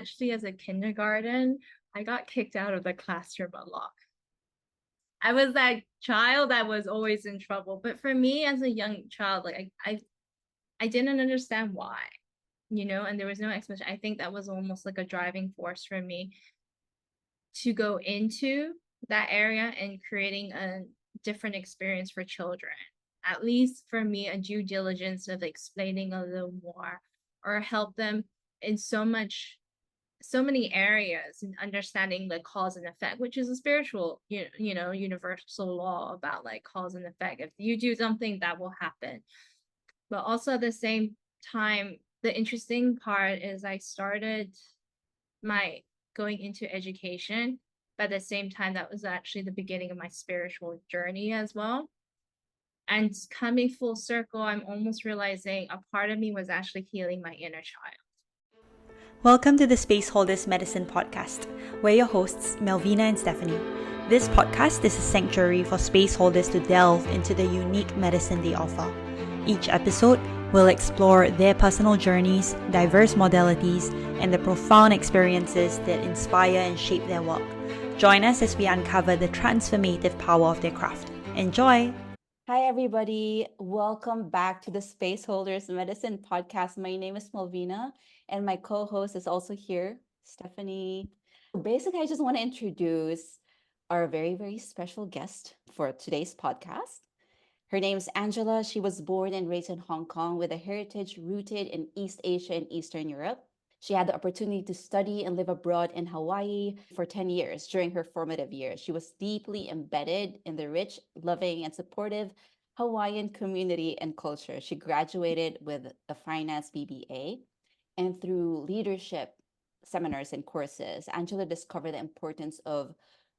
actually, as a kindergarten, I got kicked out of the classroom a lot. I was that child that was always in trouble. But for me as a young child, like I didn't understand why, and there was no explanation. I think that was almost like a driving force for me to go into that area and creating a different experience for children. At least for me, a due diligence of explaining a little more or help them in so many areas in understanding the cause and effect, which is a spiritual, universal law about like cause and effect. If you do something, that will happen. But also at the same time, the interesting part is I started my going into education, but at the same time, that was actually the beginning of my spiritual journey as well. And coming full circle, I'm almost realizing a part of me was actually healing my inner child. Welcome to the Space Holders Medicine Podcast. We're your hosts, Malvina and Stephanie. This podcast is a sanctuary for space holders to delve into the unique medicine they offer. Each episode will explore their personal journeys, diverse modalities, and the profound experiences that inspire and shape their work. Join us as we uncover the transformative power of their craft. Enjoy! Hi, everybody. Welcome back to the Space Holders Medicine Podcast. My name is Malvina, and my co-host is also here, Stephanie. Basically, I just want to introduce our very, very special guest for today's podcast. Her name is Angela. She was born and raised in Hong Kong with a heritage rooted in East Asia and Eastern Europe. She had the opportunity to study and live abroad in Hawaii for 10 years during her formative years. She was deeply embedded in the rich, loving, and supportive Hawaiian community and culture. She graduated with a finance BBA, and through leadership seminars and courses, Angela discovered the importance of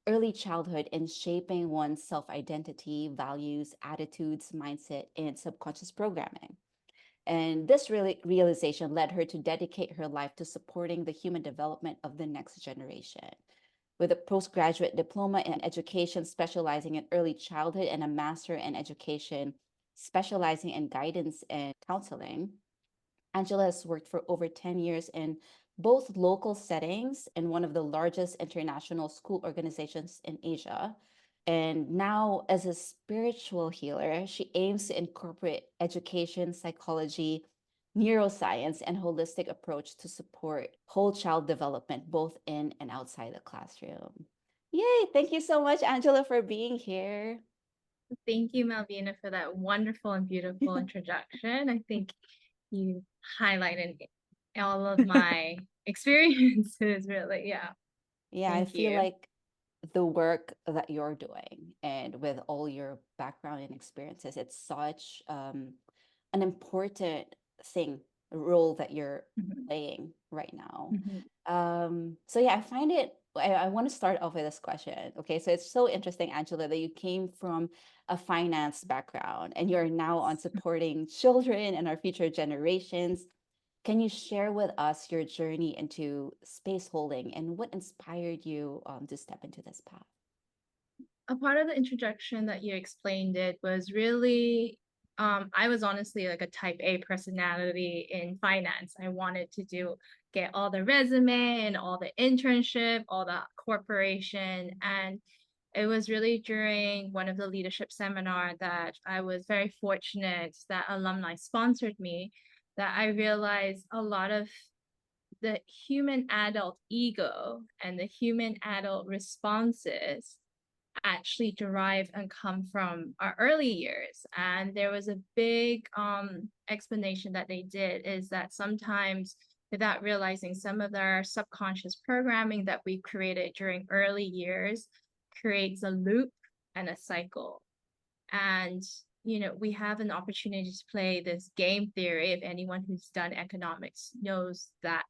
early childhood in shaping one's self-identity, values, attitudes, mindset, and subconscious programming. And this realization led her to dedicate her life to supporting the human development of the next generation. With a postgraduate diploma in education specializing in early childhood and a master in education specializing in guidance and counseling, Angela has worked for over 10 years in both local settings and one of the largest international school organizations in Asia. And now, as a spiritual healer, she aims to incorporate education, psychology, neuroscience, and holistic approach to support whole child development, both in and outside the classroom. Yay! Thank you so much, Angela, for being here. Thank you, Malvina, for that wonderful and beautiful introduction. I think you highlighted all of my experiences, really. Yeah. Yeah, I Thank feel you. like the work that you're doing and with all your background and experiences, it's such an important thing, role that you're Mhm. playing right now. Mhm. So yeah, I find it, I want to start off with this question. Okay, so it's so interesting, Angela, that you came from a finance background and you're now on supporting children and our future generations. Can you share with us your journey into space holding and what inspired you to step into this path? A part of the introduction that you explained it was really I was honestly like a type A personality in finance. I wanted to get all the resume and all the internship, all the corporation. And it was really during one of the leadership seminar that I was very fortunate that alumni sponsored me, that I realized a lot of the human adult ego and the human adult responses actually derive and come from our early years. And there was a big explanation that they did is that sometimes without realizing some of our subconscious programming that we created during early years creates a loop and a cycle. And we have an opportunity to play this game theory. If anyone who's done economics knows that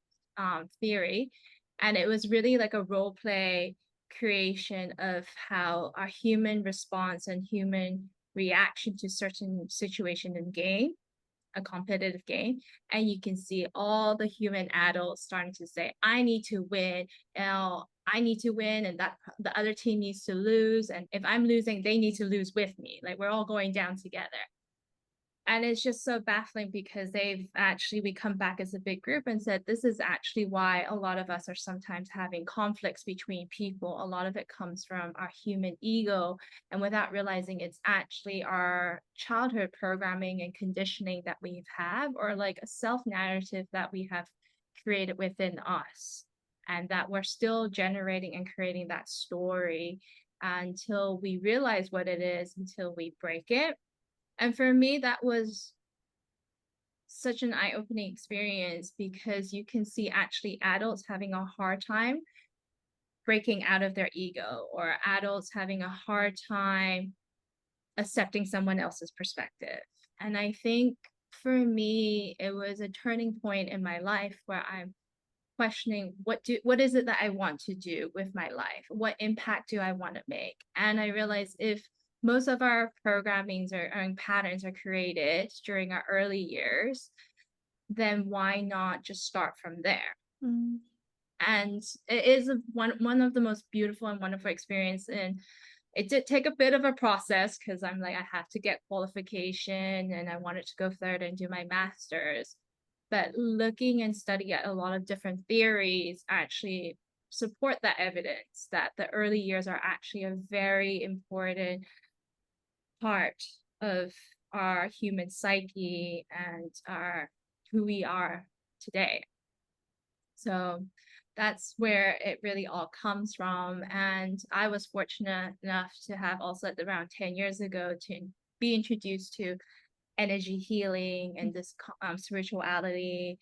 theory. And it was really like a role play creation of how our human response and human reaction to certain situation in game, a competitive game, and you can see all the human adults starting to say, I need to win, I need to win, and that the other team needs to lose, and if I'm losing, they need to lose with me, like we're all going down together. And it's just so baffling because we come back as a big group and said, this is actually why a lot of us are sometimes having conflicts between people. A lot of it comes from our human ego. And without realizing it's actually our childhood programming and conditioning that we've had, or like a self narrative that we have created within us. And that we're still generating and creating that story until we realize what it is, until we break it. And for me, that was such an eye-opening experience because you can see actually adults having a hard time breaking out of their ego, or adults having a hard time accepting someone else's perspective. And I think for me, it was a turning point in my life where I'm questioning what is it that I want to do with my life? What impact do I want to make? And I realized if most of our programmings or patterns are created during our early years, then why not just start from there? Mm. And it is one of the most beautiful and wonderful experience. And it did take a bit of a process because I'm like, I have to get qualification and I wanted to go further and do my master's. But looking and studying at a lot of different theories actually support that evidence that the early years are actually a very important part of our human psyche and our who we are today. So that's where it really all comes from. And I was fortunate enough to have also at around 10 years ago to be introduced to energy healing and this spirituality,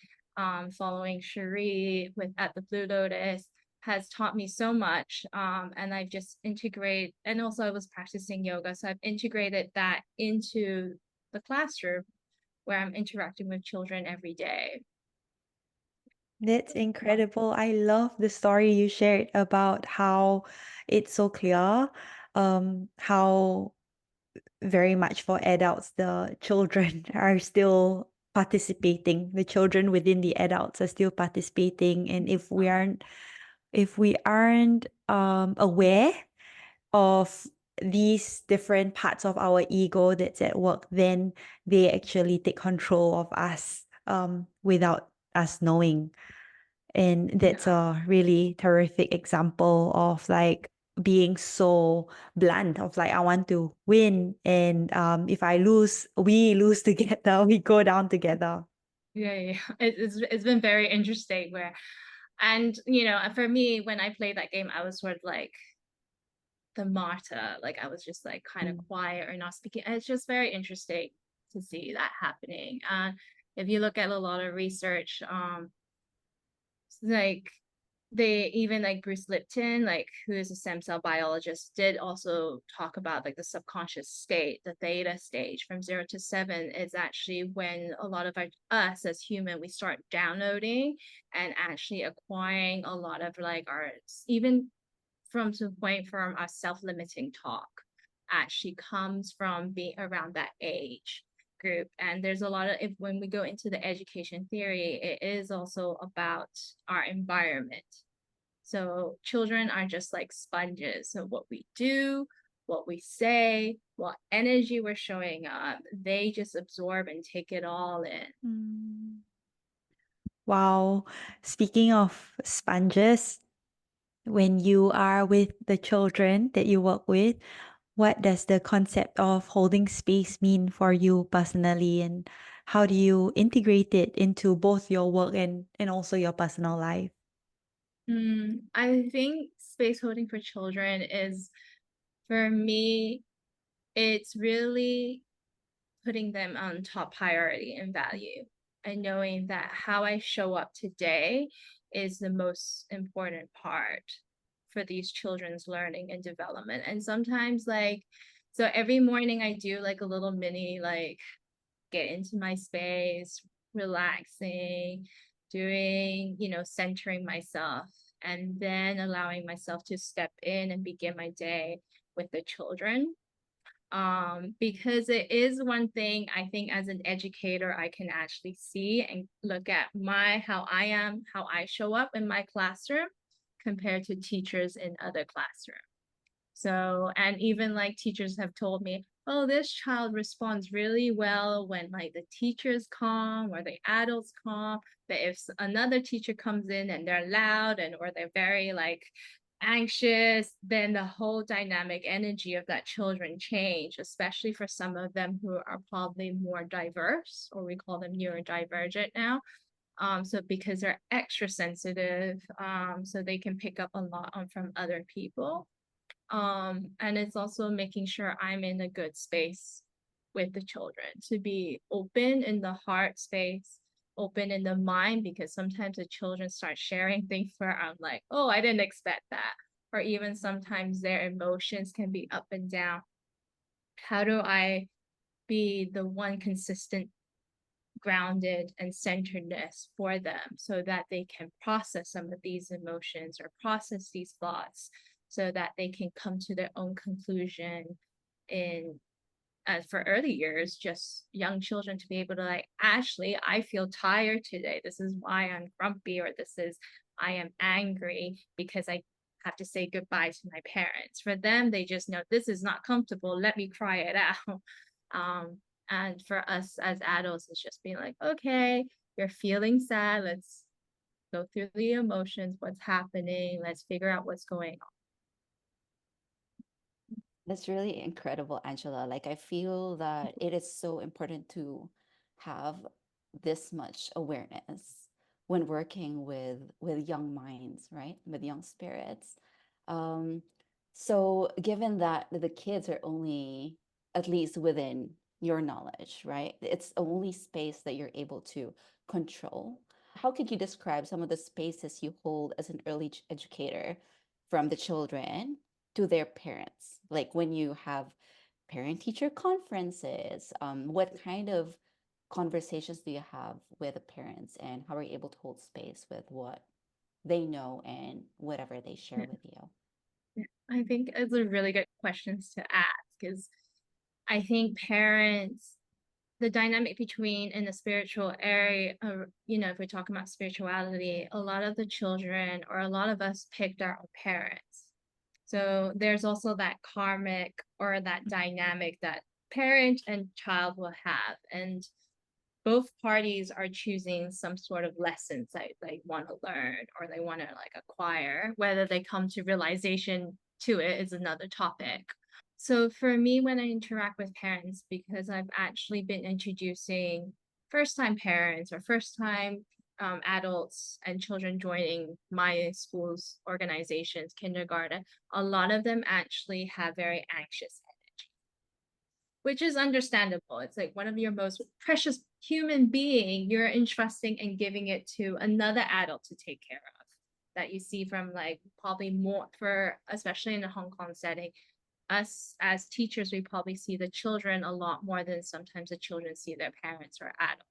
following Cherie with at the Blue Lotus has taught me so much. And I've just integrated, and also I was practicing yoga. So I've integrated that into the classroom where I'm interacting with children every day. That's incredible. I love the story you shared about how it's so clear, how very much for adults, the children are still participating. The children within the adults are still participating. And if we aren't aware of these different parts of our ego that's at work, then they actually take control of us without us knowing. And that's Yeah. a really terrific example of like being so blunt of like I want to win, and if I lose, we lose together, we go down together. Yeah. It's been very interesting where, and for me, when I played that game, I was sort of like the martyr. Like I was just like kind of Mm. quiet or not speaking. And it's just very interesting to see that happening. If you look at a lot of research, like they even like Bruce Lipton, like who is a stem cell biologist, did also talk about like the subconscious state, the theta stage from 0 to 7 is actually when a lot of us as human, we start downloading and actually acquiring a lot of like our even from to point from our self-limiting talk actually comes from being around that age group. And there's a lot of, if when we go into the education theory, it is also about our environment. So children are just like sponges. So what we do, what we say, what energy we're showing up, they just absorb and take it all in. Mm. Wow. Speaking of sponges, when you are with the children that you work with, what does the concept of holding space mean for you personally, and how do you integrate it into both your work and also your personal life? I think space holding for children is, for me, it's really putting them on top priority and value, and knowing that how I show up today is the most important part for these children's learning and development. And sometimes like, so every morning I do like a little mini like get into my space, relaxing, doing, centering myself, and then allowing myself to step in and begin my day with the children. Because it is one thing I think as an educator I can actually see and look at how I am, how I show up in my classroom compared to teachers in other classrooms. So, and even like teachers have told me, oh, this child responds really well when like the teacher's calm or the adults calm. But if another teacher comes in and they're loud and or they're very like anxious, then the whole dynamic energy of that children change, especially for some of them who are probably more diverse, or we call them neurodivergent now. So because they're extra sensitive, so they can pick up a lot on from other people. And it's also making sure I'm in a good space with the children to be open in the heart space, open in the mind, because sometimes the children start sharing things where I'm like, oh, I didn't expect that. Or even sometimes their emotions can be up and down. How do I be the one consistent, grounded, and centeredness for them so that they can process some of these emotions or process these thoughts so that they can come to their own conclusion in for early years, just young children to be able to like, Ashley, I feel tired today. This is why I'm grumpy, or this is, I am angry because I have to say goodbye to my parents. For them, they just know this is not comfortable. Let me cry it out. Um, and for us as adults, it's just being like, okay, you're feeling sad. Let's go through the emotions, what's happening. Let's figure out what's going on. That's really incredible, Angela. Like, I feel that it is so important to have this much awareness when working with young minds, right? With young spirits. Um, so given that the kids are only at least within your knowledge, right? It's only space that you're able to control. How could you describe some of the spaces you hold as an early educator from the children to their parents? Like when you have parent teacher conferences, what kind of conversations do you have with the parents, and how are you able to hold space with what they know and whatever they share with you? I think it's a really good questions to ask, because I think parents, the dynamic between in the spiritual area, if we're talking about spirituality, a lot of the children or a lot of us picked our own parents. So there's also that karmic or that dynamic that parent and child will have. And both parties are choosing some sort of lessons that they want to learn or they want to like acquire. Whether they come to realization to it is another topic. So for me, when I interact with parents, because I've actually been introducing first-time parents or first-time adults and children joining my school's organizations, kindergarten, a lot of them actually have very anxious energy, which is understandable. It's like one of your most precious human being, you're entrusting and giving it to another adult to take care of. That you see from like probably more for, especially in a Hong Kong setting, us as teachers, we probably see the children a lot more than sometimes the children see their parents or adults.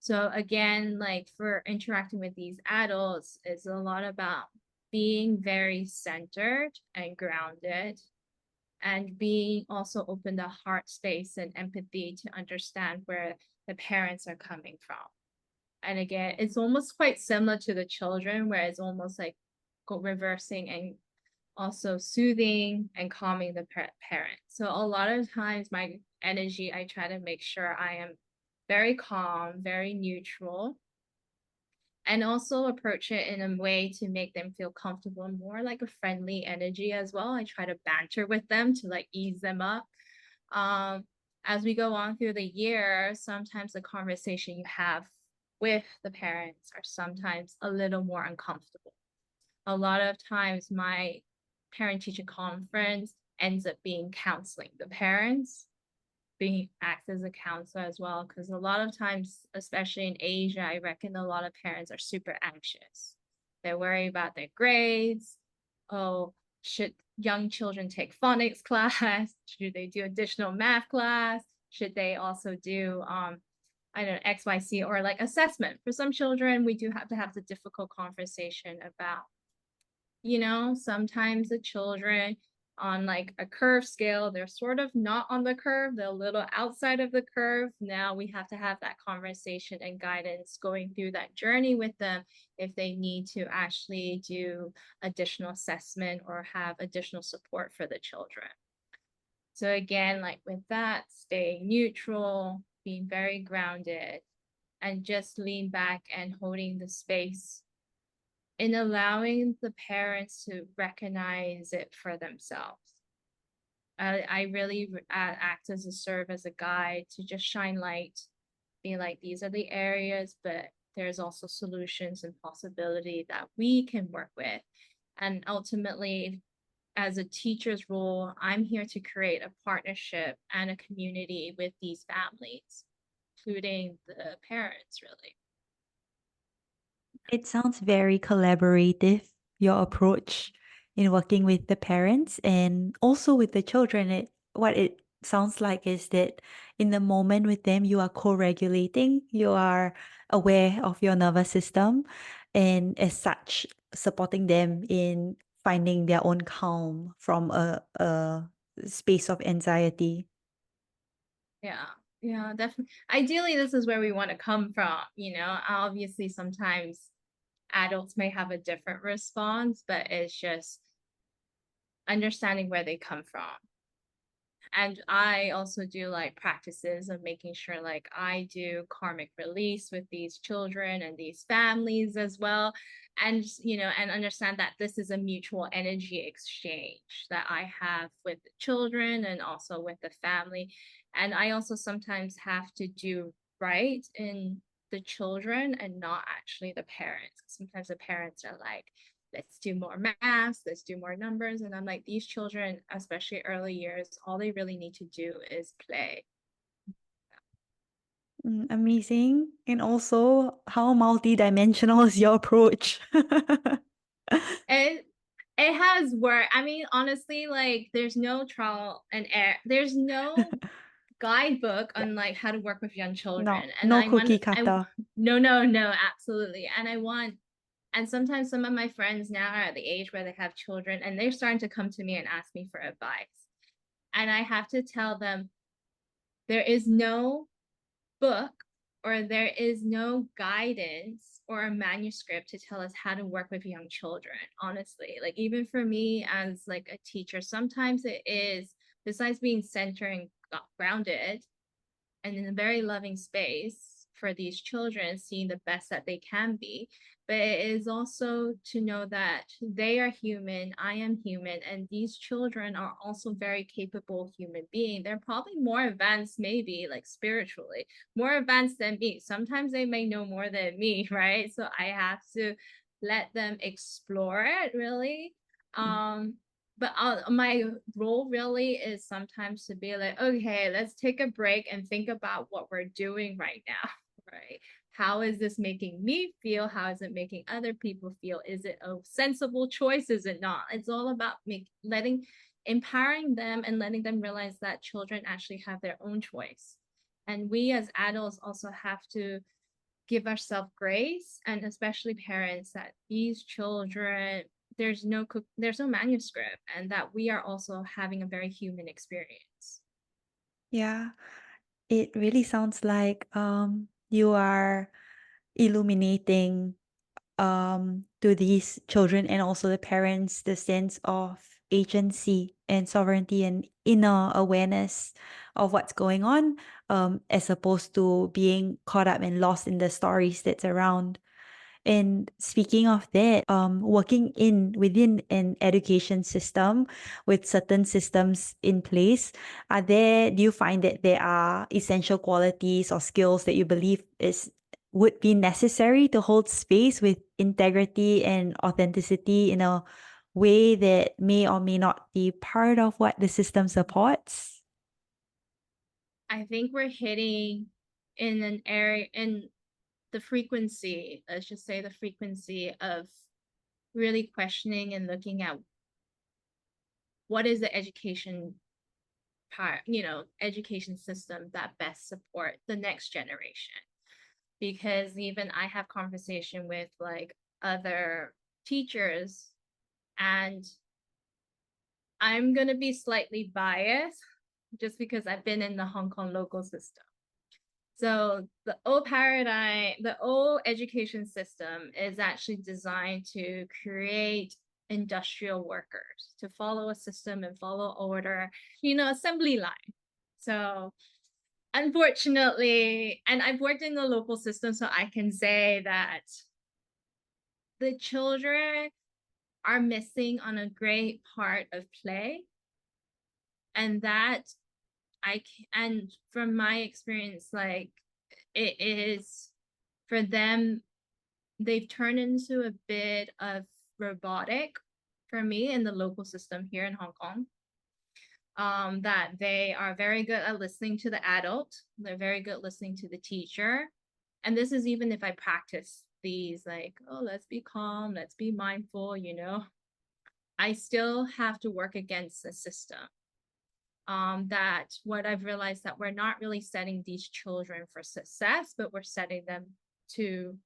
So again, like for interacting with these adults, it's a lot about being very centered and grounded, and being also open to heart space and empathy to understand where the parents are coming from. And again, it's almost quite similar to the children, where it's almost like reversing and also soothing and calming the parent. So a lot of times my energy, I try to make sure I am very calm, very neutral, and also approach it in a way to make them feel comfortable, more like a friendly energy as well. I try to banter with them to like ease them up. As we go on through the year, sometimes the conversation you have with the parents are sometimes a little more uncomfortable. A lot of times my parent-teacher conference ends up being counseling the parents, being act as a counselor as well, because a lot of times, especially in Asia, I reckon a lot of parents are super anxious. They're worried about their grades. Oh, should young children take phonics class? Should they do additional math class? Should they also do I don't know, XYZ, or like assessment? For some children, we do have to have the difficult conversation about, sometimes the children on like a curve scale, they're sort of not on the curve, they're a little outside of the curve. Now we have to have that conversation and guidance going through that journey with them if they need to actually do additional assessment or have additional support for the children. So again, like with that, staying neutral, being very grounded, and just lean back and holding the space in allowing the parents to recognize it for themselves. I really act as a serve as a guide to just shine light, be like, these are the areas, but there's also solutions and possibility that we can work with. And ultimately, as a teacher's role, I'm here to create a partnership and a community with these families, including the parents, really. It sounds very collaborative, your approach in working with the parents and also with the children. What it sounds like is that in the moment with them, you are co-regulating, you are aware of your nervous system, and as such, supporting them in finding their own calm from a space of anxiety. Yeah, yeah, definitely. Ideally, this is where we want to come from, you know. Obviously, sometimes adults may have a different response, but it's just understanding where they come from. And I also do like practices of making sure like I do karmic release with these children and these families as well. And, you know, and understand that this is a mutual energy exchange that I have with the children and also with the family. And I also sometimes have to do right in the children and not actually the parents. Sometimes the parents are like, let's do more math, let's do more numbers. And I'm like, these children, especially early years, all they really need to do is play. Amazing. And also, how multidimensional is your approach? And it has worked. I mean, honestly, like there's no trial and error. There's no guidebook Yeah. on like how to work with young children. No, And no I want cookie I cutter. no, absolutely. And sometimes some of my friends now are at the age where they have children and they're starting to come to me and ask me for advice. And I have to tell them there is no book or there is no guidance or a manuscript to tell us how to work with young children, honestly. Like even for me as like a teacher, sometimes it is, besides being centered and grounded and in a very loving space for these children, seeing the best that they can be. But it is also to know that they are human, I am human, and these children are also very capable human beings. They're probably more advanced, maybe like spiritually, more advanced than me. Sometimes they may know more than me, right? So I have to let them explore it really. Mm. But my role really is sometimes to be like, okay, let's take a break and think about what we're doing right now, right? How is this making me feel? How is it making other people feel? Is it a sensible choice? Is it not? It's all about empowering them and letting them realize that children actually have their own choice. And we as adults also have to give ourselves grace, and especially parents, that these children, there's no manuscript, and that we are also having a very human experience. Yeah, it really sounds like you are illuminating to these children and also the parents the sense of agency and sovereignty and inner awareness of what's going on, as opposed to being caught up and lost in the stories that's around. And speaking of that, working in within an education system with certain systems in place, do you find that there are essential qualities or skills that you believe is would be necessary to hold space with integrity and authenticity in a way that may or may not be part of what the system supports? I think we're hitting in an area in the frequency, let's just say the frequency of really questioning and looking at what is the education part, you know, education system that best support the next generation. Because even I have conversation with like other teachers, and I'm gonna be slightly biased just because I've been in the Hong Kong local system. So the old paradigm, the old education system is actually designed to create industrial workers to follow a system and follow order, assembly line. So unfortunately, and I've worked in the local system, so I can say that the children are missing on a great part of play. And that and from my experience, like, it is for them, they've turned into a bit of robotic for me in the local system here in Hong Kong. That they are very good at listening to the adult, they're very good listening to the teacher. And this is even if I practice these, like, oh, let's be calm, let's be mindful, I still have to work against the system. That what I've realized that we're not really setting these children for success, but we're setting them to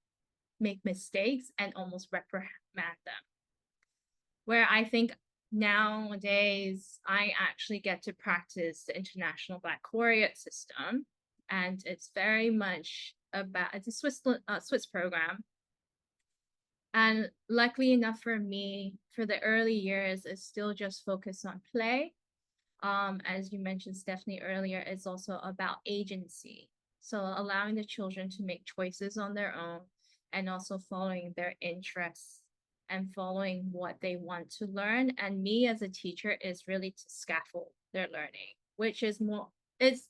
make mistakes and almost reprimand them. Where I think nowadays I actually get to practice the International Baccalaureate system, and it's very much about, it's a Swiss program. And luckily enough for me, for the early years, it's still just focused on play. As you mentioned, Stephanie, earlier, it's also about agency. So allowing the children to make choices on their own and also following their interests and following what they want to learn. And me as a teacher is really to scaffold their learning, which is more, it's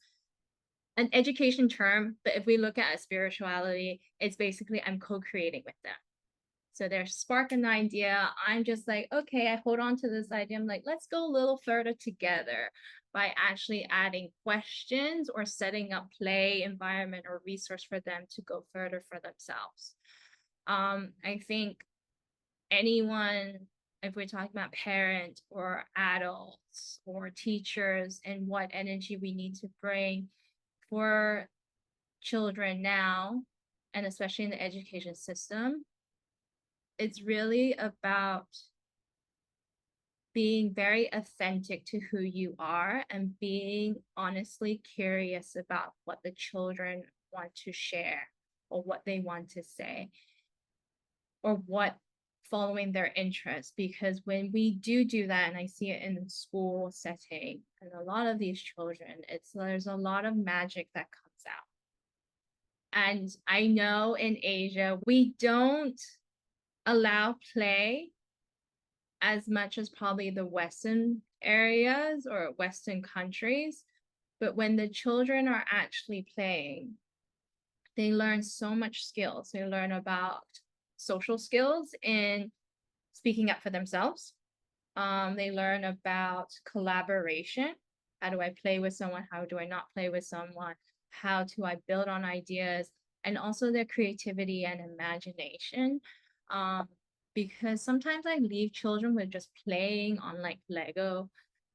an education term, but if we look at spirituality, it's basically I'm co-creating with them. So they spark an idea. I'm just like, okay, I hold on to this idea. I'm like, let's go a little further together by actually adding questions or setting up play environment or resource for them to go further for themselves. I think anyone, if we're talking about parents or adults or teachers and what energy we need to bring for children now, and especially in the education system, it's really about being very authentic to who you are and being honestly curious about what the children want to share or what they want to say or what following their interests. Because when we do that, and I see it in the school setting, and a lot of these children, there's a lot of magic that comes out. And I know in Asia, we don't allow play as much as probably the Western areas or Western countries. But when the children are actually playing, they learn so much skills. They learn about social skills in speaking up for themselves. They learn about collaboration. How do I play with someone? How do I not play with someone? How do I build on ideas? And also their creativity and imagination. Because sometimes I leave children with just playing on like Lego,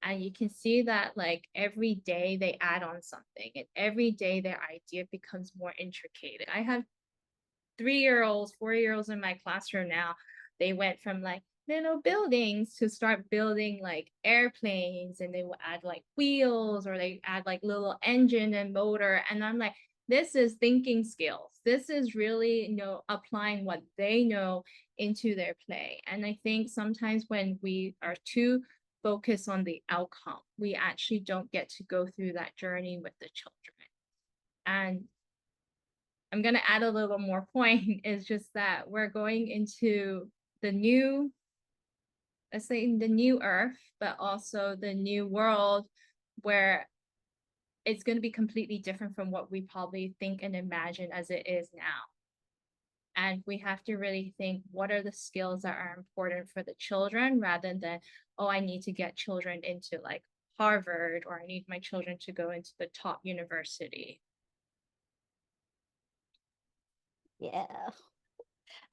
and you can see that like every day they add on something, and every day their idea becomes more intricate. I have 3-year-olds, 4-year-olds in my classroom now. They went from like little buildings to start building like airplanes, and they will add like wheels, or they add like little engine and motor. And I'm like, this is thinking skills. This is really, applying what they know into their play. And I think sometimes when we are too focused on the outcome, we actually don't get to go through that journey with the children. And I'm going to add a little more point is just that we're going into the new, let's say the new earth, but also the new world where it's going to be completely different from what we probably think and imagine as it is now. And we have to really think, what are the skills that are important for the children, rather than, oh, I need to get children into like Harvard, or I need my children to go into the top university. Yeah.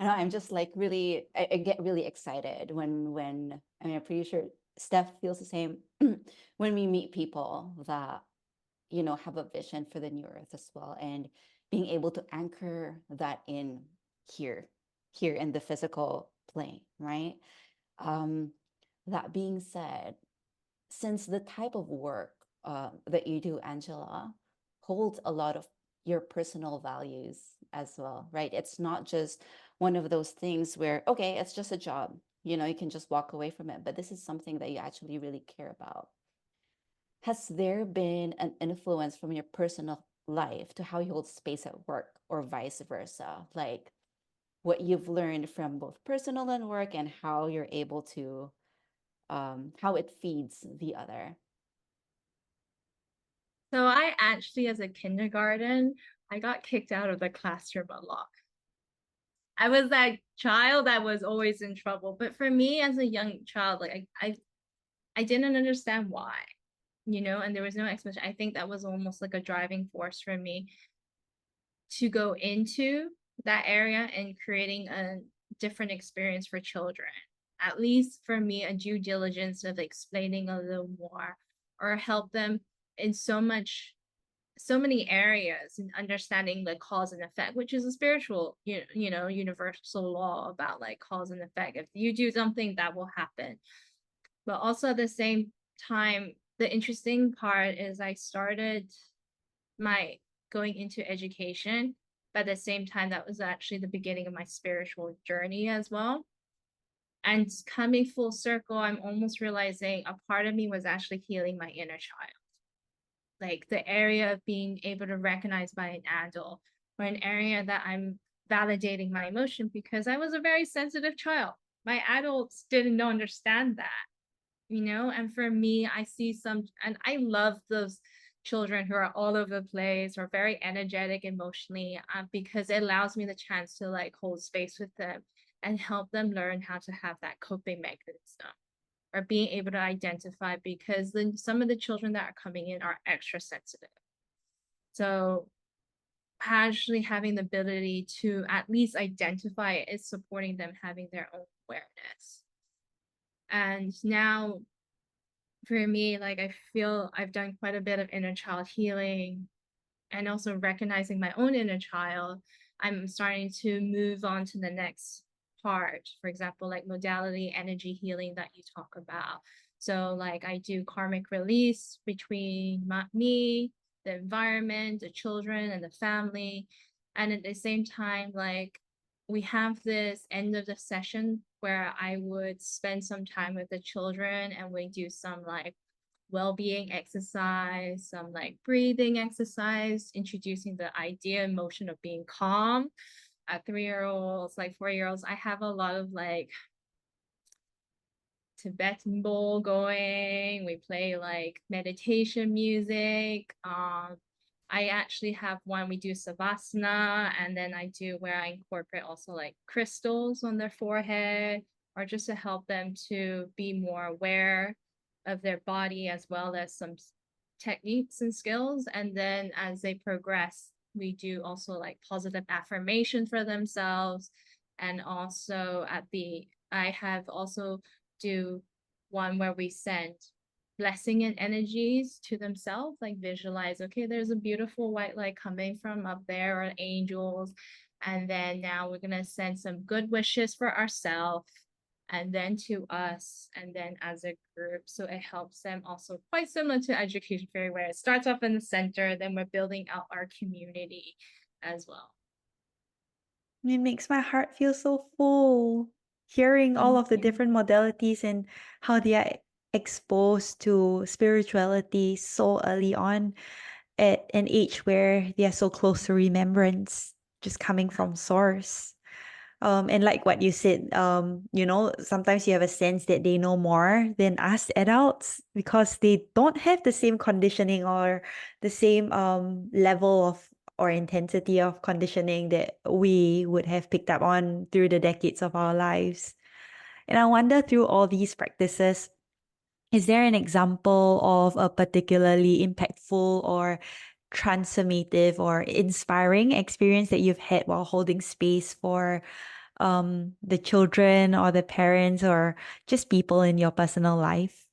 And I'm just like really, I get really excited when I mean, I'm pretty sure Steph feels the same when we meet people that, have a vision for the new earth as well, and being able to anchor that in here in the physical plane, right? That being said, since the type of work that you do, Angela, holds a lot of your personal values as well, right? It's not just one of those things where, okay, it's just a job. You know, you can just walk away from it, but this is something that you actually really care about. Has there been an influence from your personal life to how you hold space at work or vice versa? Like what you've learned from both personal and work and how you're able to, how it feeds the other. So I actually, as a kindergarten, I got kicked out of the classroom a lot. I was that child that was always in trouble. But for me as a young child, like I didn't understand why, and there was no explanation. I think that was almost like a driving force for me to go into that area and creating a different experience for children. At least for me, a due diligence of explaining a little more or help them in so many areas in understanding the cause and effect, which is a spiritual, universal law about like cause and effect. If you do something, that will happen. But also at the same time, the interesting part is I started my going into education, but at the same time, that was actually the beginning of my spiritual journey as well. And coming full circle, I'm almost realizing a part of me was actually healing my inner child, like the area of being able to recognize by an adult, or an area that I'm validating my emotion, because I was a very sensitive child. My adults didn't understand that. And for me, I see and I love those children who are all over the place or very energetic emotionally, because it allows me the chance to like hold space with them and help them learn how to have that coping mechanism or being able to identify, because then some of the children that are coming in are extra sensitive. So actually having the ability to at least identify it is supporting them having their own awareness. And now for me, like I feel I've done quite a bit of inner child healing and also recognizing my own inner child. I'm starting to move on to the next part, for example, like modality energy healing that you talk about. So like I do karmic release between me, the environment, the children, and the family. And at the same time, like we have this end of the session where I would spend some time with the children and we do some like well-being exercise, some like breathing exercise, introducing the idea and motion of being calm. At 3-year-olds, like 4-year-olds, I have a lot of like Tibetan bowl going. We play like meditation music. I actually have one, we do savasana, and then I do where I incorporate also like crystals on their forehead, or just to help them to be more aware of their body, as well as some techniques and skills. And then as they progress, we do also like positive affirmation for themselves. And also I have also do one where we send blessing and energies to themselves, like visualize, okay, there's a beautiful white light coming from up there, or angels. And then now we're going to send some good wishes for ourselves and then to us and then as a group. So it helps them also, quite similar to education fairy, where it starts off in the center, then we're building out our community as well. It makes my heart feel so full hearing all Thank of the you. different modalities and how they are exposed to spirituality so early on at an age where they are so close to remembrance, just coming from source. And like what you said, sometimes you have a sense that they know more than us adults because they don't have the same conditioning or the same level of or intensity of conditioning that we would have picked up on through the decades of our lives. And I wonder through all these practices, is there an example of a particularly impactful or transformative or inspiring experience that you've had while holding space for the children or the parents or just people in your personal life?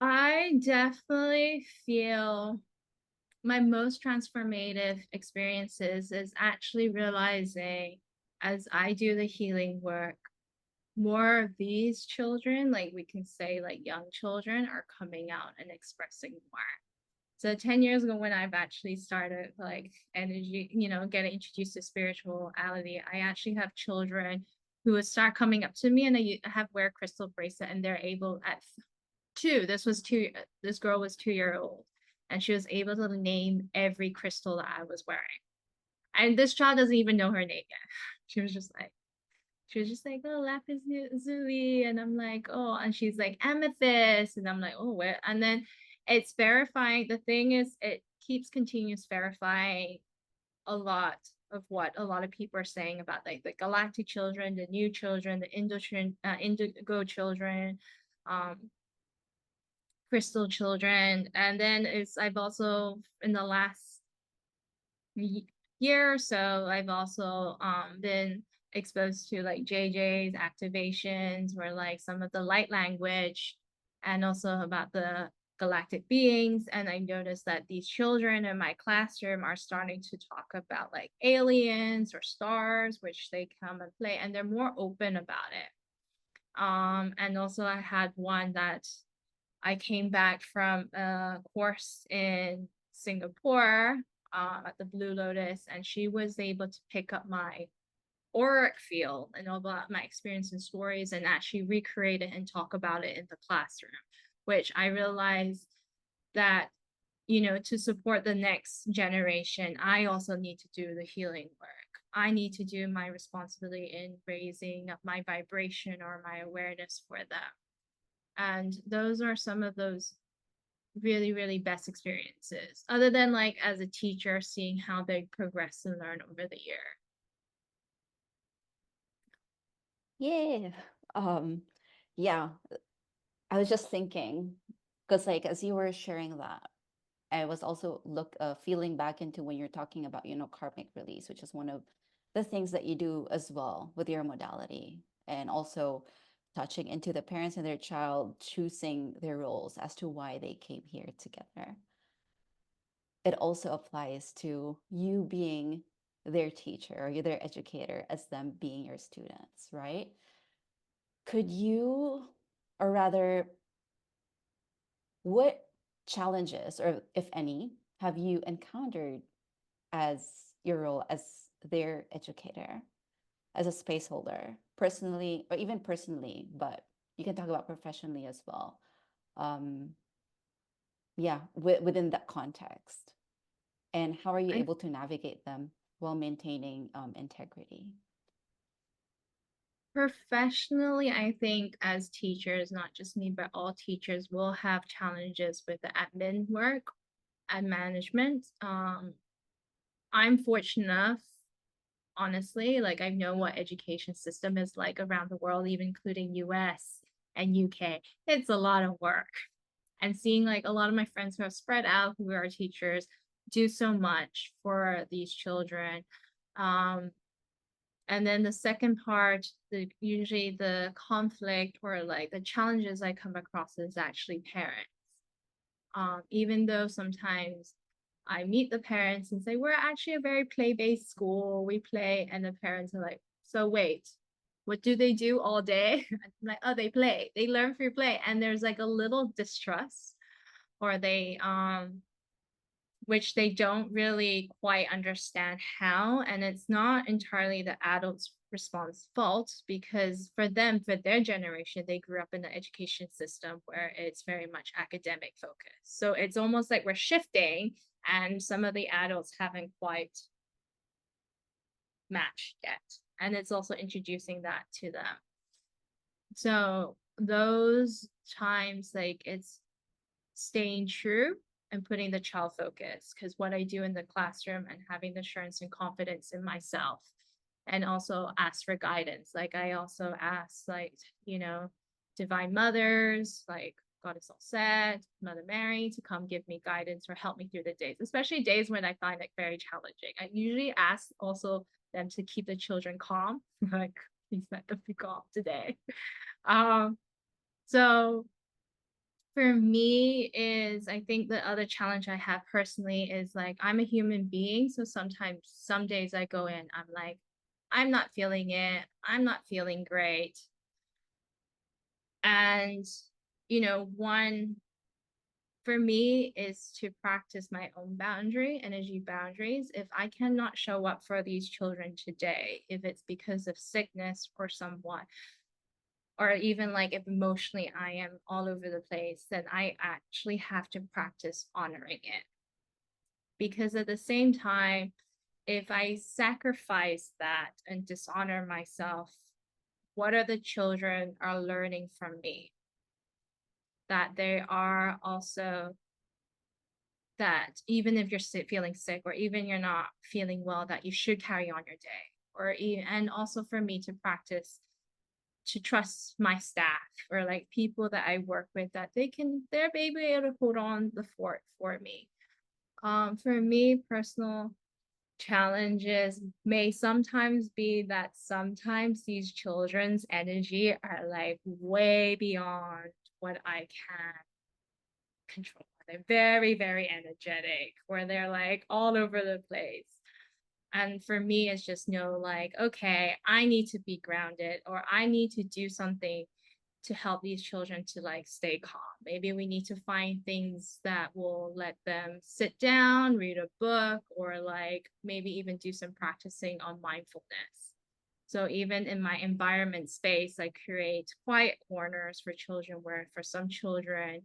I definitely feel my most transformative experiences is actually realizing, as I do the healing work, more of these children, like we can say like young children, are coming out and expressing more. So 10 years ago, when I've actually started like energy, getting introduced to spirituality, I actually have children who would start coming up to me, and I have wear crystal bracelet, and they're able at two. This girl was 2 year old, and she was able to name every crystal that I was wearing. And this child doesn't even know her name yet. She was just like, oh, lapis lazuli, and I'm like, oh, and she's like amethyst, and I'm like, oh, where? And then it's verifying. The thing is, it keeps continuous verifying a lot of what a lot of people are saying about like the galactic children, the new children, the indigo children, um, crystal children, and then I've also in the last year or so, I've also been exposed to like JJ's activations, where like some of the light language, and also about the galactic beings. And I noticed that these children in my classroom are starting to talk about like aliens or stars, which they come and play, and they're more open about it. And also I had one that I came back from a course in Singapore at the Blue Lotus, and she was able to pick up my auric field and all about my experience and stories, and actually recreate it and talk about it in the classroom, which I realized that, you know, to support the next generation, I also need to do the healing work. I need to do my responsibility in raising up my vibration or my awareness for them. And those are some of those really, really best experiences, other than like as a teacher, seeing how they progress and learn over the year. Yeah. Yeah, I was just thinking, because like as you were sharing that, I was also feeling back into when you're talking about, karmic release, which is one of the things that you do as well with your modality, and also touching into the parents and their child choosing their roles as to why they came here together. It also applies to you being their teacher or you're their educator as them being your students, right? Could you, or rather, what challenges, or if any, have you encountered as your role as their educator, as a space holder, personally, or even personally, but you can talk about professionally as well. Um, yeah, within that context. And how are you I able to navigate them while maintaining integrity? Professionally, I think as teachers, not just me, but all teachers will have challenges with the admin work and management. I'm fortunate enough, honestly, like I know what education system is like around the world, even including US and UK. It's a lot of work. And seeing like a lot of my friends who have spread out, who are teachers, do so much for these children. Um, and then the second part, usually the conflict or like the challenges I come across is actually parents. Even though sometimes I meet the parents and say, we're actually a very play-based school, we play, and the parents are like, so wait, what do they do all day? I'm like, oh, they play, they learn through play. And there's like a little distrust, or they which they don't really quite understand how. And it's not entirely the adults' response fault, because for them, for their generation, they grew up in the education system where it's very much academic focused. So it's almost like we're shifting, and some of the adults haven't quite matched yet. And it's also introducing that to them. So those times, like it's staying true and putting the child focus, because what I do in the classroom and having the assurance and confidence in myself, and also ask for guidance. Like I also ask, like, you know, divine mothers, like Goddess All Set, Mother Mary, to come give me guidance or help me through the days, especially days when I find it very challenging. I usually ask also them to keep the children calm, like please let them be calm today. So for me is, I think the other challenge I have personally is like I'm a human being, so sometimes some days I go in, I'm like, I'm not feeling it, I'm not feeling great. And you know, one for me is to practice my own energy boundaries. If I cannot show up for these children today, if it's because of sickness or someone, or even like if emotionally I am all over the place, then I actually have to practice honoring it. Because at the same time, if I sacrifice that and dishonor myself, what are the children are learning from me? That they are also, that even if you're feeling sick or even you're not feeling well, that you should carry on your day. Or even, and also for me to practice to trust my staff or like people that I work with, that they're able to hold on the fort for me. For me, personal challenges may sometimes be that sometimes these children's energy are like way beyond what I can control. They're very, very energetic, where they're like all over the place. And for me, it's just like, okay, I need to be grounded, or I need to do something to help these children to like stay calm. Maybe we need to find things that will let them sit down, read a book, or like maybe even do some practicing on mindfulness. So even in my environment space, I create quiet corners for children, where for some children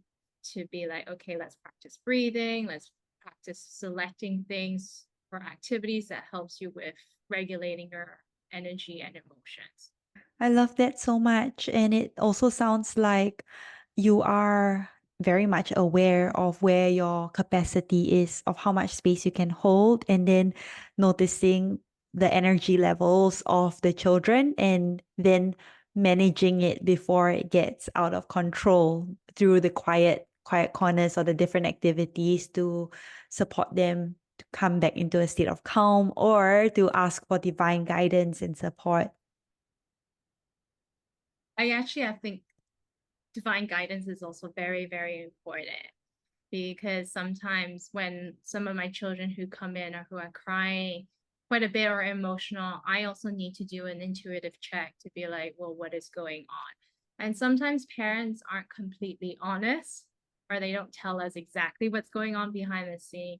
to be like, okay, let's practice breathing, let's practice selecting things or activities that helps you with regulating your energy and emotions. I love that so much. And it also sounds like you are very much aware of where your capacity is, of how much space you can hold, and then noticing the energy levels of the children and then managing it before it gets out of control through the quiet corners or the different activities to support them to come back into a state of calm or to ask for divine guidance and support. I think divine guidance is also very, very important, because sometimes when some of my children who come in or who are crying quite a bit or emotional, I also need to do an intuitive check to be like, well, what is going on? And sometimes parents aren't completely honest, or they don't tell us exactly what's going on behind the scene.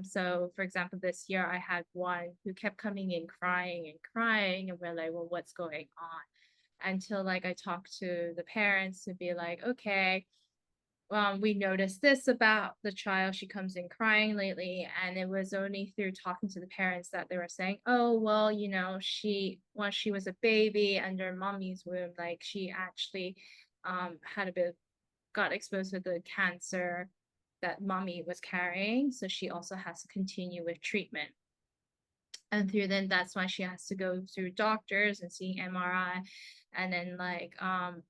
So for example, this year I had one who kept coming in crying and crying, and we're like, well, what's going on? Until like I talked to the parents to be like, okay, we noticed this about the child. She comes in crying lately. And it was only through talking to the parents that they were saying, oh, well, once she was a baby under mommy's womb, like she actually had got exposed to the cancer that mommy was carrying. So she also has to continue with treatment. And through then that's why she has to go through doctors and seeing MRI. And then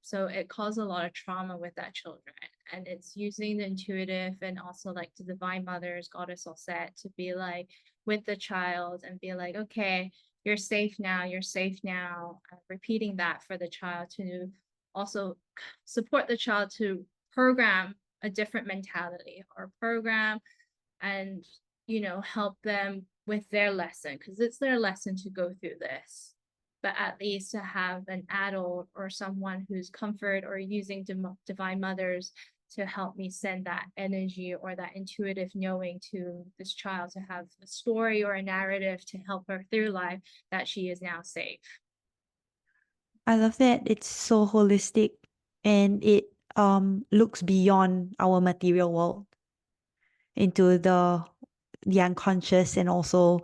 so it caused a lot of trauma with that children. And it's using the intuitive and also like the divine mothers, goddess all set, to be like with the child and be like, okay, you're safe now, you're safe now. Repeating that for the child to also support the child to program a different mentality or program, and help them with their lesson, because it's their lesson to go through this. But at least to have an adult or someone who's comfort or using divine mothers to help me send that energy or that intuitive knowing to this child, to have a story or a narrative to help her through life, that she is now safe. I love that it's so holistic and it looks beyond our material world into the unconscious and also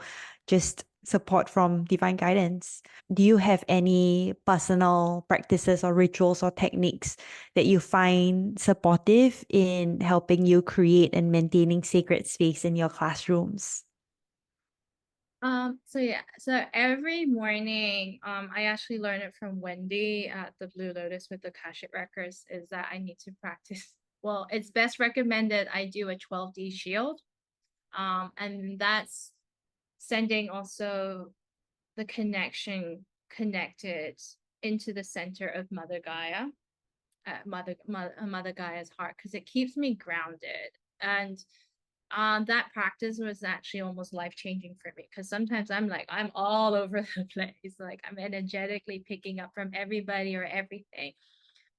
just support from divine guidance. Do you have any personal practices or rituals or techniques that you find supportive in helping you create and maintaining sacred space in your classrooms? So every morning, I actually learn it from Wendy at the Blue Lotus with the Akashic Records, is that I need to practice. Well, it's best recommended I do a 12D shield. And that's sending also the connected into the center of Mother Gaia, Mother Gaia's heart, because it keeps me grounded. And that practice was actually almost life-changing for me, because sometimes I'm all over the place, like I'm energetically picking up from everybody or everything.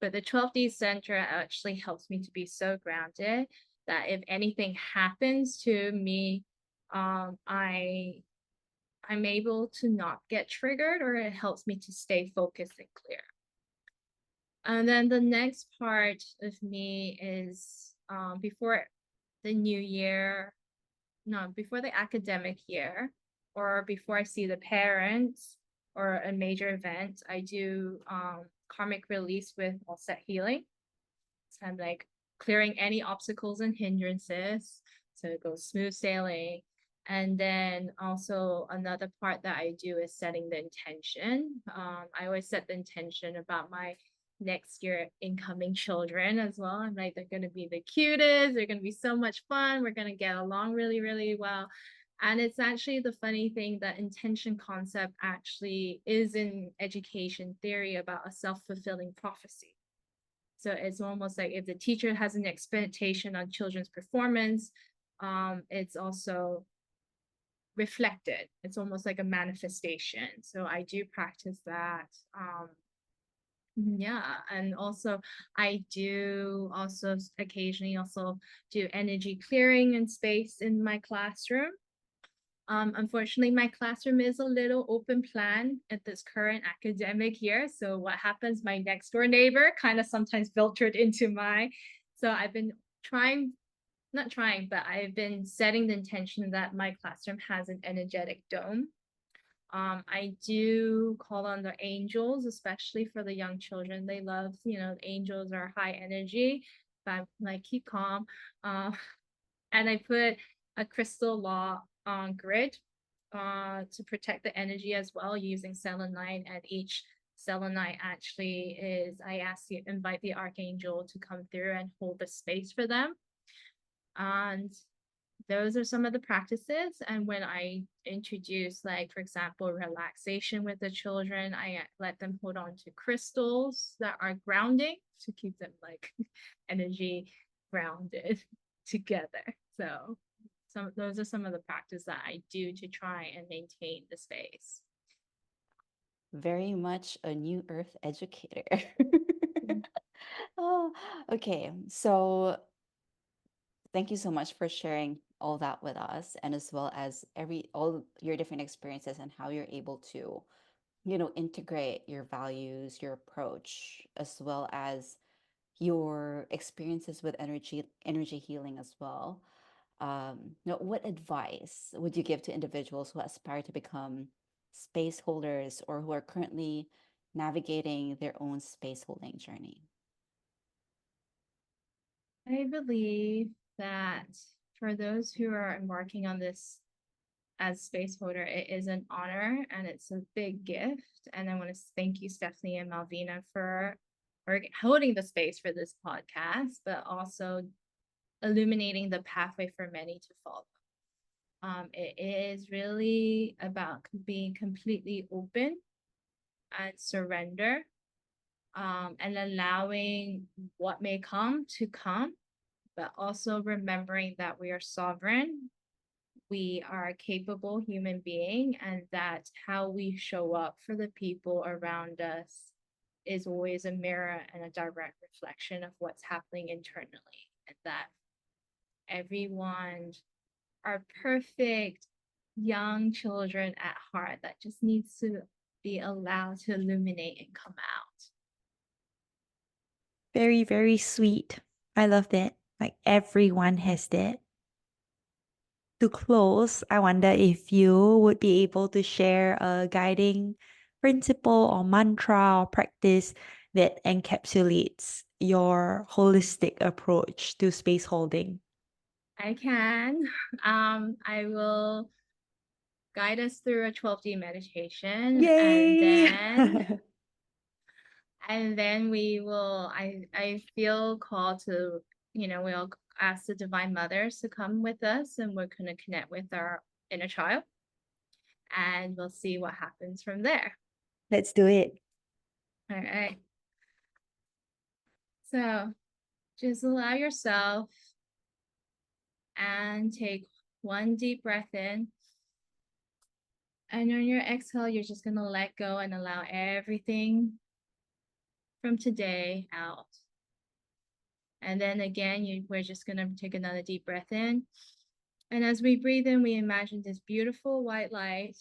But the 12D center actually helps me to be so grounded. that if anything happens to me, I'm able to not get triggered, or it helps me to stay focused and clear. And then the next part of me is before the new year, no, before the academic year, or before I see the parents or a major event, I do karmic release with all set healing. So I'm like clearing any obstacles and hindrances, so it goes smooth sailing. And then also another part that I do is setting the intention. I always set the intention about my next year incoming children as well. I'm like, they're going to be the cutest, they're going to be so much fun, we're going to get along really, really well. And it's actually the funny thing that intention concept actually is in education theory about a self-fulfilling prophecy. So it's almost like if the teacher has an expectation on children's performance, it's also reflected. It's almost like a manifestation. So I do practice that. Yeah, and also I do also occasionally also do energy clearing and space in my classroom. Unfortunately, my classroom is a little open plan at this current academic year. So what happens, my next door neighbor kind of sometimes filtered into so I've been not trying, but I've been setting the intention that my classroom has an energetic dome. I do call on the angels, especially for the young children. They love, the angels are high energy, but I'm like, keep calm. And I put a crystal law on grid to protect the energy as well, using selenite. And each selenite actually I invite the archangel to come through and hold the space for them. And those are some of the practices. And when I introduce, like, for example, relaxation with the children, I let them hold on to crystals that are grounding to keep them like energy grounded together. So those are some of the practice that I do to try and maintain the space. Very much a new earth educator. Oh, okay. So thank you so much for sharing all that with us, and as well as all your different experiences and how you're able to, integrate your values, your approach, as well as your experiences with energy healing as well. What advice would you give to individuals who aspire to become space holders, or who are currently navigating their own space holding journey? I believe that for those who are embarking on this as space holder, it is an honor and it's a big gift. And I want to thank you, Stephanie and Malvina, for holding the space for this podcast, but also illuminating the pathway for many to follow. It is really about being completely open and surrender, and allowing what may come to come, but also remembering that we are sovereign, we are a capable human being, and that how we show up for the people around us is always a mirror and a direct reflection of what's happening internally, and that everyone are perfect young children at heart that just needs to be allowed to illuminate and come out. Very, very sweet. I love that. Like everyone has that. To close, I wonder if you would be able to share a guiding principle or mantra or practice that encapsulates your holistic approach to space holding. I can. I will guide us through a 12D meditation, and Yay! then we will, I feel called to, we'll ask the divine mothers to come with us, and we're going to connect with our inner child, and we'll see what happens from there. Let's do it. All right. So just allow yourself and take one deep breath in. And on your exhale, you're just going to let go and allow everything from today out. And then again, we're just going to take another deep breath in. And as we breathe in, we imagine this beautiful white light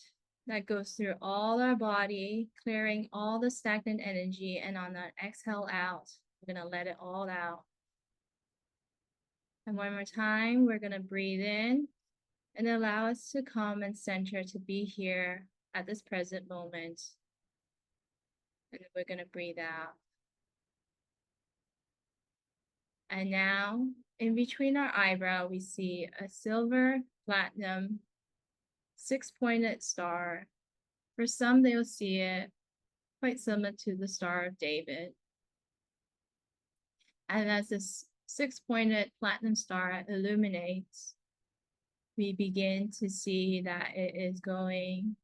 that goes through all our body, clearing all the stagnant energy. And on that exhale out, we're going to let it all out. And one more time, we're going to breathe in and allow us to come and center to be here at this present moment. And then we're going to breathe out. And now, in between our eyebrow, we see a silver, platinum, 6-pointed star. For some, they'll see it quite similar to the Star of David. And as this 6-pointed platinum star illuminates, we begin to see that it is going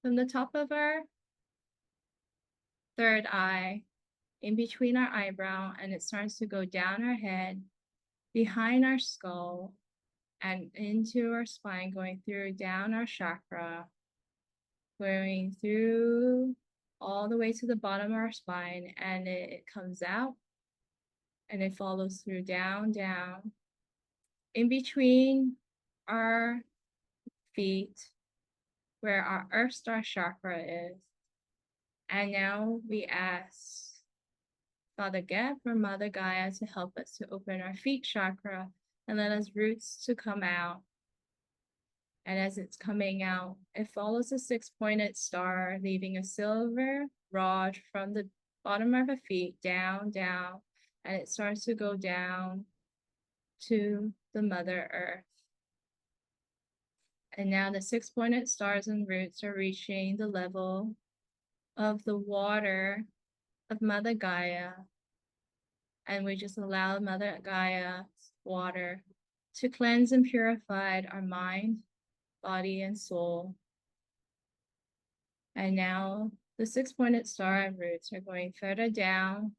from the top of our third eye, in between our eyebrow, and it starts to go down our head, behind our skull, and into our spine, going through down our chakra, going through all the way to the bottom of our spine, and it comes out, and it follows through down, down, in between our feet, where our Earth Star chakra is. And now we ask Father Gep or Mother Gaia to help us to open our feet chakra and let us roots to come out. And as it's coming out, it follows a 6-pointed star, leaving a silver rod from the bottom of our feet down, down, and it starts to go down to the Mother Earth. And now the 6-pointed stars and roots are reaching the level of the water of Mother Gaia. And we just allow Mother Gaia's water to cleanse and purify our mind, body, and soul. And now the 6-pointed star and roots are going further down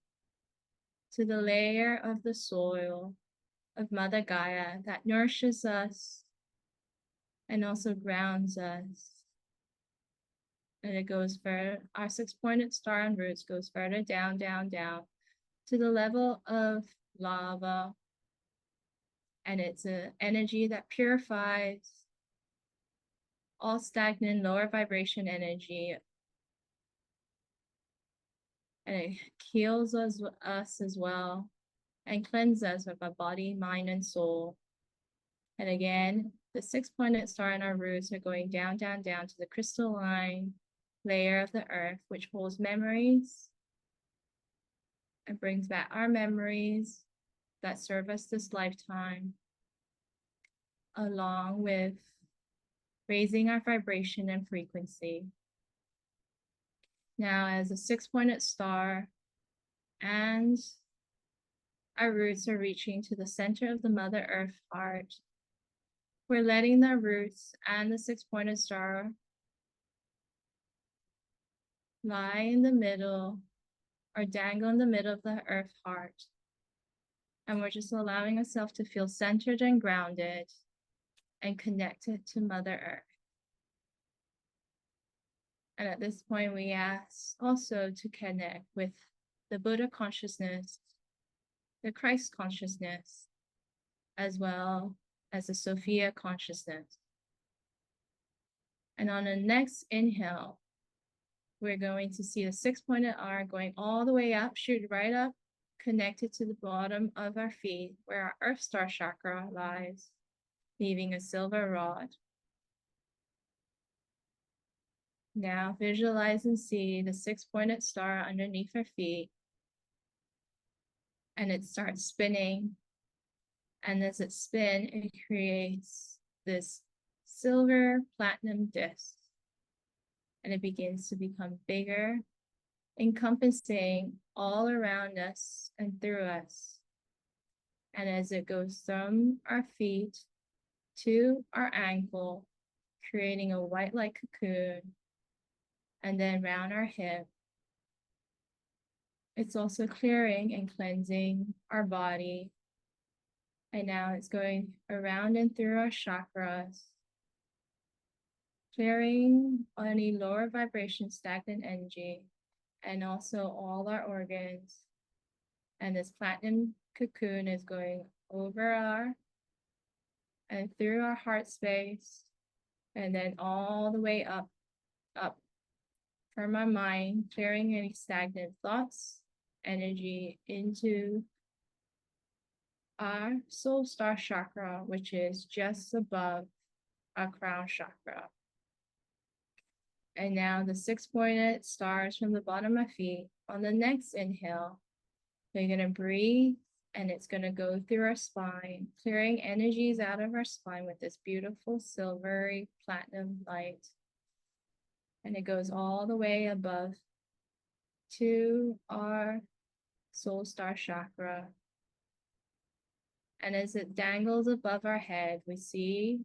to the layer of the soil of Mother Gaia that nourishes us and also grounds us. And it goes further, our 6-pointed star and roots goes further down, down, down to the level of lava. And it's an energy that purifies all stagnant lower vibration energy. And it heals us as well and cleanses us of our body, mind, and soul. And again, the 6-pointed star and our roots are going down, down, down to the crystalline layer of the earth, which holds memories and brings back our memories that serve us this lifetime, along with raising our vibration and frequency. Now, as a 6-pointed star and our roots are reaching to the center of the Mother Earth heart, we're letting the roots and the 6-pointed star lie in the middle or dangle in the middle of the Earth heart. And we're just allowing ourselves to feel centered and grounded and connected to Mother Earth. And at this point, we ask also to connect with the Buddha consciousness, the Christ consciousness, as well as the Sophia consciousness. And on the next inhale, we're going to see the 6-pointed R going all the way up, shoot right up, connected to the bottom of our feet, where our Earth Star chakra lies, leaving a silver rod. Now visualize and see the 6-pointed star underneath our feet, and it starts spinning. And as it spins, it creates this silver platinum disc. And it begins to become bigger, encompassing all around us and through us. And as it goes from our feet to our ankle, creating a white light cocoon, and then round our hip, it's also clearing and cleansing our body. And now it's going around and through our chakras, clearing any lower vibration stagnant energy, and also all our organs, And this platinum cocoon is going over our and through our heart space, and then all the way up from our mind, clearing any stagnant thoughts, energy into our soul star chakra, which is just above our crown chakra. And now the 6-pointed stars from the bottom of my feet. On the next inhale, we're going to breathe, and it's going to go through our spine, clearing energies out of our spine with this beautiful silvery platinum light. And it goes all the way above to our soul star chakra. And as it dangles above our head, we see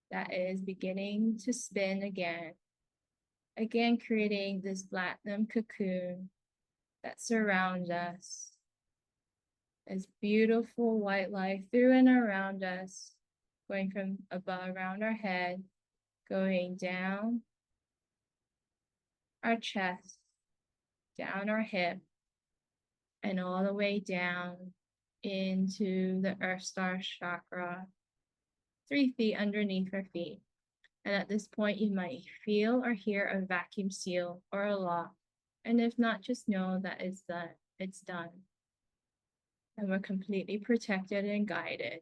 that it is beginning to spin again creating this platinum cocoon that surrounds us. This beautiful white light through and around us, going from above around our head, going down our chest, down our hip, and all the way down into the Earth Star chakra, 3 feet underneath our feet. And at this point, you might feel or hear a vacuum seal or a lock. And if not, just know that it's done. And we're completely protected and guided.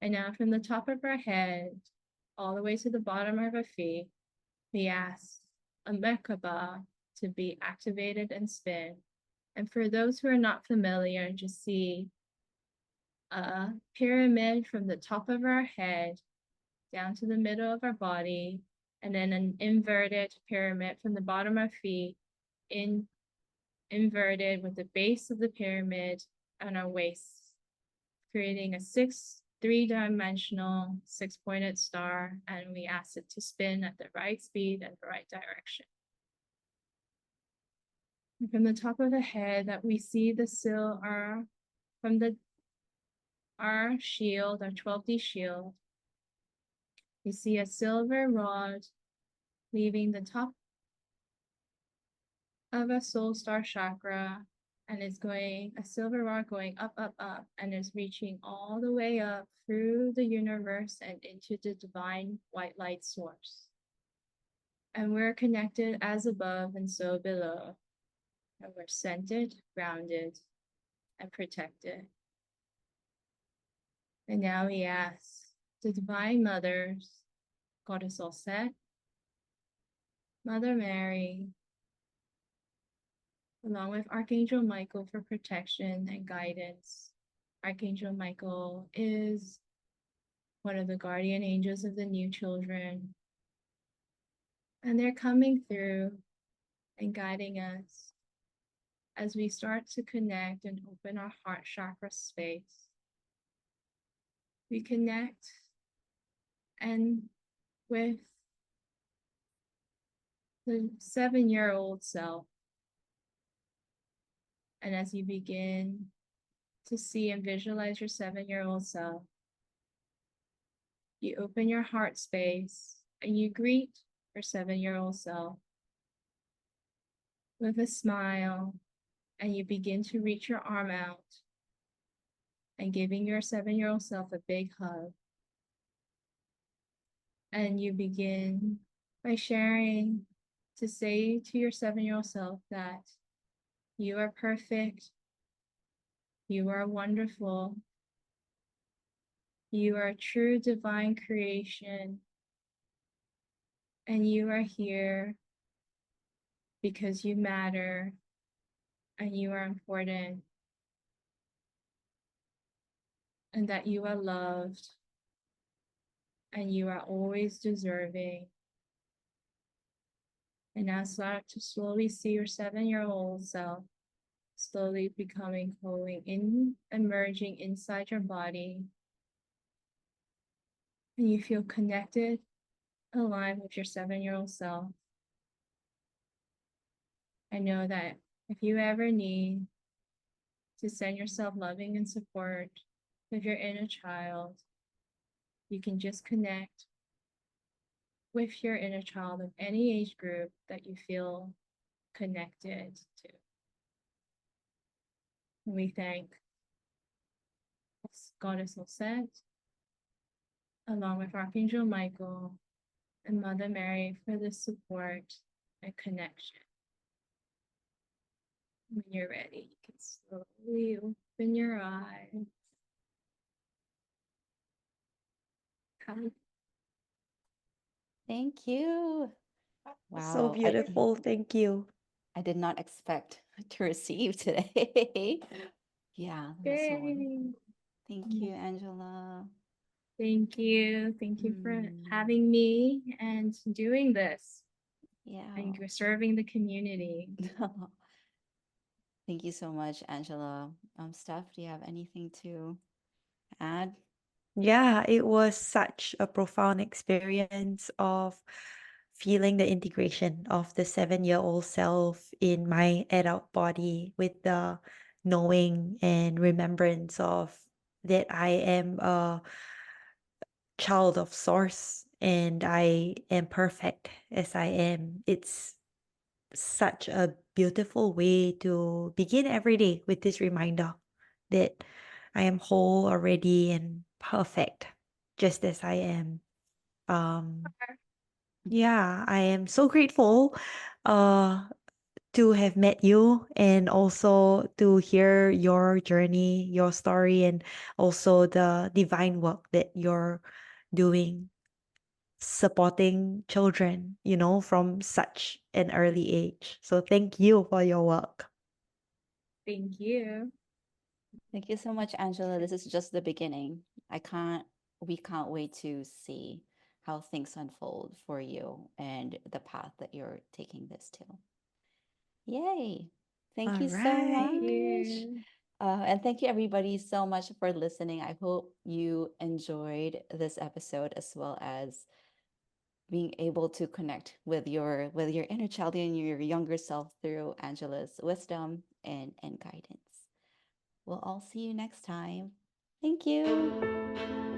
And now from the top of our head, all the way to the bottom of our feet, we ask a Merkaba to be activated and spin. And for those who are not familiar, just see a pyramid from the top of our head down to the middle of our body, and then an inverted pyramid from the bottom of our feet, inverted with the base of the pyramid on our waist, creating a 3-dimensional 6-pointed star, and we ask it to spin at the right speed and the right direction. And from the top of the head, that we see the our shield, our 12D shield. We see a silver rod leaving the top of a soul star chakra, and it's a silver rod going up, and is reaching all the way up through the universe and into the divine white light source. And we're connected as above and so below. And we're centered, grounded, and protected. And now we ask the Divine Mothers, Goddess Set, Mother Mary, along with Archangel Michael for protection and guidance. Archangel Michael is one of the guardian angels of the new children. And they're coming through and guiding us as we start to connect and open our heart chakra space. We connect and with the 7-year-old self. And as you begin to see and visualize your 7-year-old self, you open your heart space and you greet your 7-year-old self with a smile, and you begin to reach your arm out and giving your 7-year-old self a big hug. And you begin by sharing to say to your 7-year-old self that you are perfect, you are wonderful, you are a true divine creation, and you are here because you matter and you are important, and that you are loved and you are always deserving. And now start to slowly see your 7-year-old self slowly emerging inside your body. And you feel connected, alive with your 7-year-old self. I know that if you ever need to send yourself loving and support with your inner child, you can just connect with your inner child of any age group that you feel connected to. We thank Goddess Osset, along with Archangel Michael and Mother Mary for the support and connection. When you're ready, you can slowly open your eyes. Thank you. So Wow. beautiful. Thank you. I did not expect to receive today. Yeah, that was so wonderful. Yay. Thank you, Angela. Thank you. Thank you for Mm, having me and doing this. yeah. And you're serving the community. Thank you so much, Angela. Steph, do you have anything to add? Yeah, it was such a profound experience of feeling the integration of the 7-year-old self in my adult body with the knowing and remembrance of that I am a child of source and I am perfect as I am. It's such a beautiful way to begin every day with this reminder that I am whole already and perfect just as I am. Um, yeah, I am so grateful uh to have met you and also to hear your journey, your story, and also the divine work that you're doing supporting children, from such an early age. So thank you for your work. Thank you. Thank you so much, Angela. This is just the beginning. We can't wait to see how things unfold for you and the path that you're taking this to. Yay. Thank All you so right. Thank much. you. And thank you everybody so much for listening. I hope you enjoyed this episode as well as being able to connect with your inner child and your younger self through Angela's wisdom and guidance. We'll all see you next time. Thank you.